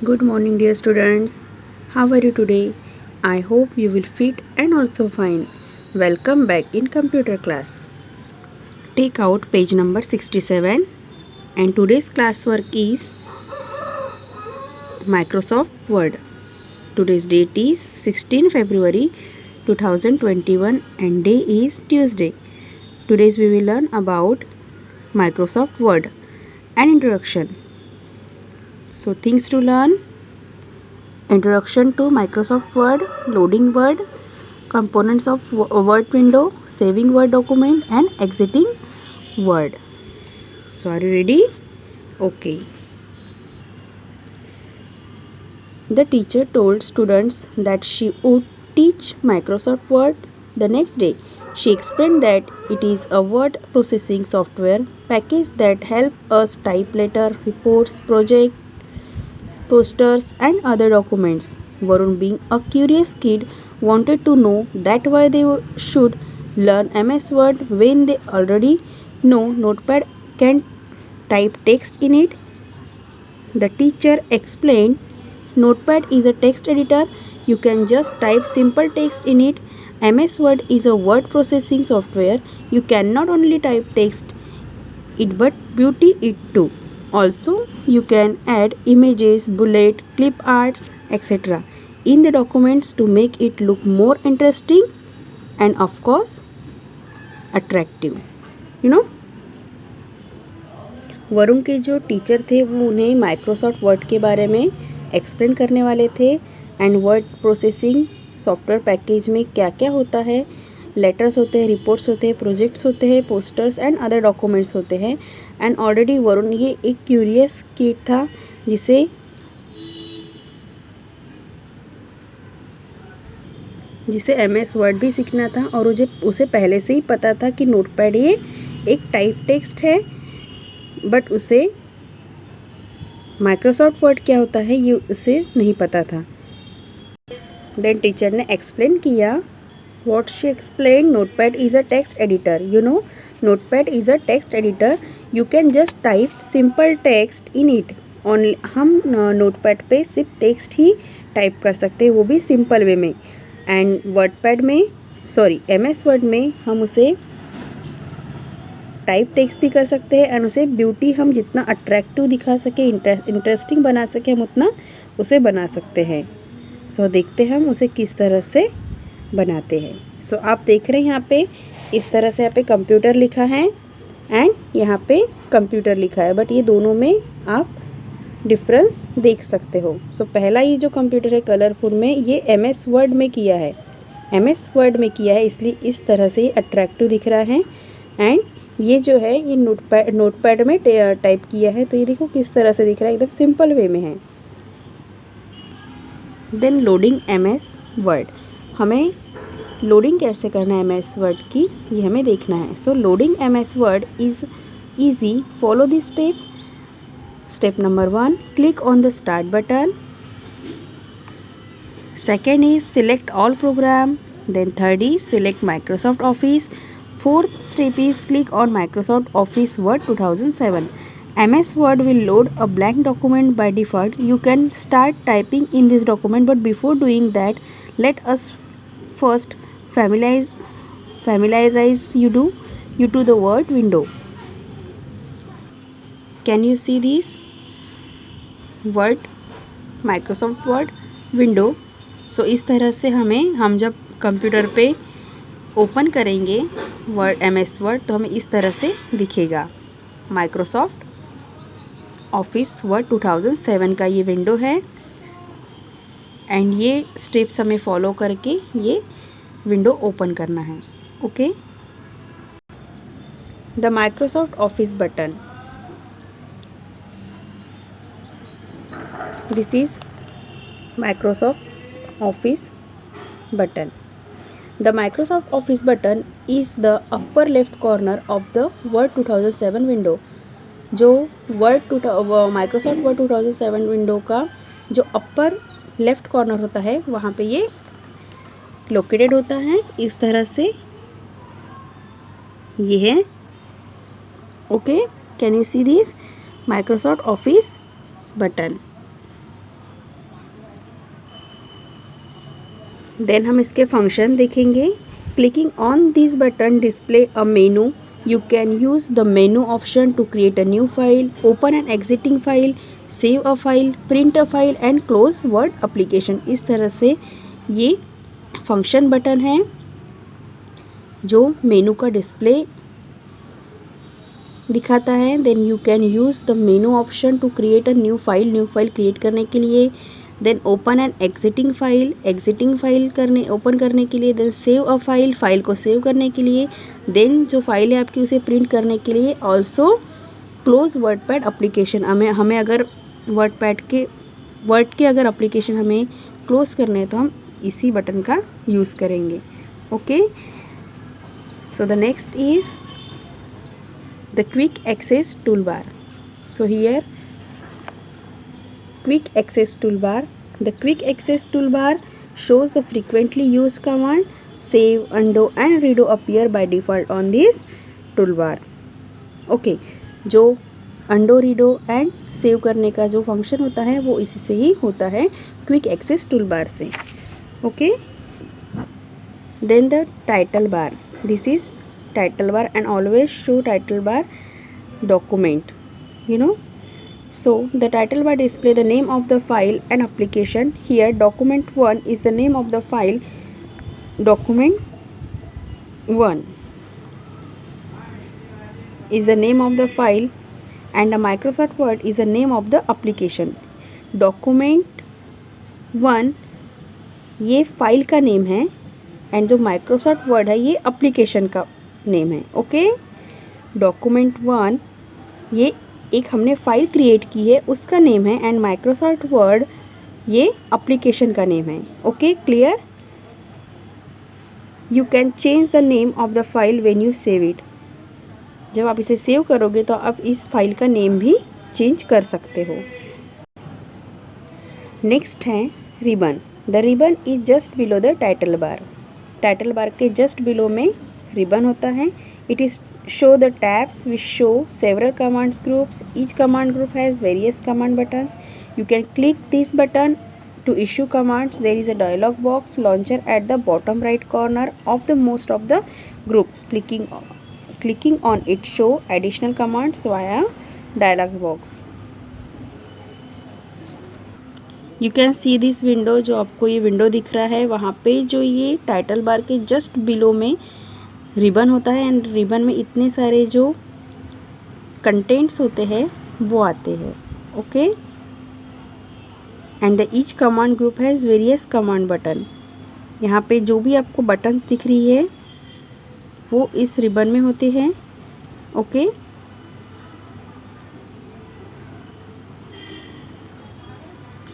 Good morning, dear students. How are you today? I hope you will fit and also fine. Welcome back in computer class. Take out page number 67 and today's classwork is Microsoft Word. Today's date is 16 February 2021 and day is Tuesday. Today we will learn about Microsoft Word and introduction. So things to learn: introduction to Microsoft Word, loading Word, components of Word window, saving Word document and exiting Word. So are you ready? Okay. The teacher told students that she would teach Microsoft Word the next day. She explained that it is a word processing software package that helps us type letter, reports, project, posters and other documents. Varun, being a curious kid, wanted to know that why they should learn MS Word when they already know Notepad can type text in it. The teacher explained Notepad is a text editor. You can just type simple text in it. MS Word is a word processing software. You can not only type text it but beauty it too. Also, you can add images, bullet, clip arts, etc. in the documents to make it look more interesting and of course attractive. Varun के जो teacher थे वो उन्हें Microsoft word के बारे में explain करने वाले थे and word processing software package में क्या क्या होता है, लेटर्स होते हैं, रिपोर्ट्स होते हैं, प्रोजेक्ट्स होते हैं, पोस्टर्स एंड अदर डॉक्यूमेंट्स होते हैं। एंड ऑलरेडी वरुण ये एक क्यूरियस किड था जिसे MS वर्ड भी सीखना था और उसे पहले से ही पता था कि नोटपैड ये एक टाइप टेक्स्ट है, बट उसे माइक्रोसॉफ्ट वर्ड क्या होता है ये उसे नहीं पता था। देन टीचर ने एक्सप्लेन किया what she explain, notepad is a text editor. Notepad is a text editor. You can just type simple text in it. हम नोटपैड पे सिर्फ टेक्स्ट ही टाइप कर सकते हैं, वो भी सिंपल वे में। एंड MS वर्ड में हम उसे टाइप टेक्स्ट भी कर सकते हैं एंड उसे ब्यूटी हम जितना अट्रैक्टिव दिखा सके, इंटरेस्टिंग बना सके, हम उतना उसे बना सकते हैं। सो देखते हैं हम उसे किस तरह से बनाते हैं। सो आप देख रहे हैं यहाँ पे इस तरह से यहाँ पे कंप्यूटर लिखा है एंड यहाँ पे कंप्यूटर लिखा है, बट ये दोनों में आप डिफरेंस देख सकते हो। सो पहला ये जो कंप्यूटर है कलरफुल में, ये MS वर्ड में किया है, इसलिए इस तरह से ये अट्रैक्टिव दिख रहा है। एंड ये जो है ये नोटपैड में टाइप किया है, तो ये देखो किस तरह से दिख रहा है, एकदम सिंपल वे में है। देन लोडिंग MS वर्ड, हमें लोडिंग कैसे करना है MS वर्ड की ये हमें देखना है। So loading MS Word is easy, follow this step. Step number 1, click on the start button. Second is select all program. Then third is select Microsoft Office. Fourth step is click on Microsoft Office Word 2007. MS Word will load a blank document by default. You can start typing in this document, but before doing that, let us first familiarize you to the Word window. Can you see this Word, Microsoft Word window? So इस तरह से हम जब computer पे open करेंगे word MS word तो हमें इस तरह से दिखेगा। माइक्रोसॉफ्ट ऑफिस वर्ड 2007 का ये विंडो है एंड ये स्टेप्स हमें फॉलो करके ये विंडो ओपन करना है। Okay, the Microsoft office button, this is Microsoft office button. The Microsoft Office button is the upper left corner of the Word 2007 window. जो Microsoft Word 2007 विंडो का जो upper left corner होता है वहाँ पे ये लोकेटेड होता है। इस तरह से ये है। Okay, can you see this Microsoft Office button? Then हम इसके फंक्शन देखेंगे। Clicking on this button display a menu. You can use the menu option to create a new file, open an exiting file, save a file, print a file and close Word application। इस तरह से ये function button है जो मेनू का display दिखाता है। Then you can use the menu option to create a new file create करने के लिए। Then open and exiting file open करने के लिए। देन सेव अ फाइल को सेव करने के लिए। देन जो फाइल है आपकी उसे प्रिंट करने के लिए। Also close WordPad application. हमें अगर वर्ड के अगर एप्लीकेशन हमें क्लोज करने हैं तो हम इसी बटन का यूज़ करेंगे। Okay, so the next is the quick access toolbar. So here quick access toolbar. The quick access toolbar shows the frequently used command. Save, undo and redo appear by default on this toolbar. Okay, जो undo, redo and save करने का जो function होता है वो इसी से ही होता है, क्विक एक्सेस टूलबार से। Okay, then the title bar. This is title bar and always show title bar document, you know. So the title bar display the name of the file and application. Here document 1 is the name of the file. Document 1 is the name of the file and the Microsoft Word is the name of the application. Document 1 ये file का name है and जो Microsoft Word है ये application का name है। Okay, document 1 ये एक हमने फाइल क्रिएट की है उसका नेम है एंड माइक्रोसॉफ्ट वर्ड ये एप्लीकेशन का नेम है। Okay, clear. You can change the name of the file when you save it. जब आप इसे सेव करोगे तो आप इस फाइल का नेम भी चेंज कर सकते हो। नेक्स्ट है ribbon. The ribbon is just below the title bar. Title bar के जस्ट बिलो में रिबन होता है। It is show the tabs which show several commands groups. Each command group has various command buttons. You can click this button to issue commands. There is a dialog box launcher at the bottom right corner of the most of the group. Clicking on it show additional commands via dialog box. You can see this window। जो आपको ये window दिख रहा है वहाँ पे जो ये टाइटल बार के जस्ट बिलो में रिबन होता है एंड रिबन में इतने सारे जो कंटेंट्स होते हैं वो आते हैं। Okay, and each command group has various command button. यहाँ पे जो भी आपको बटन्स दिख रही है वो इस रिबन में होते हैं। ओके,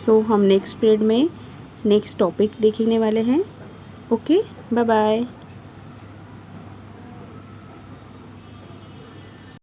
सो हम नेक्स्ट पीरियड में नेक्स्ट टॉपिक देखने वाले हैं। Okay, bye bye.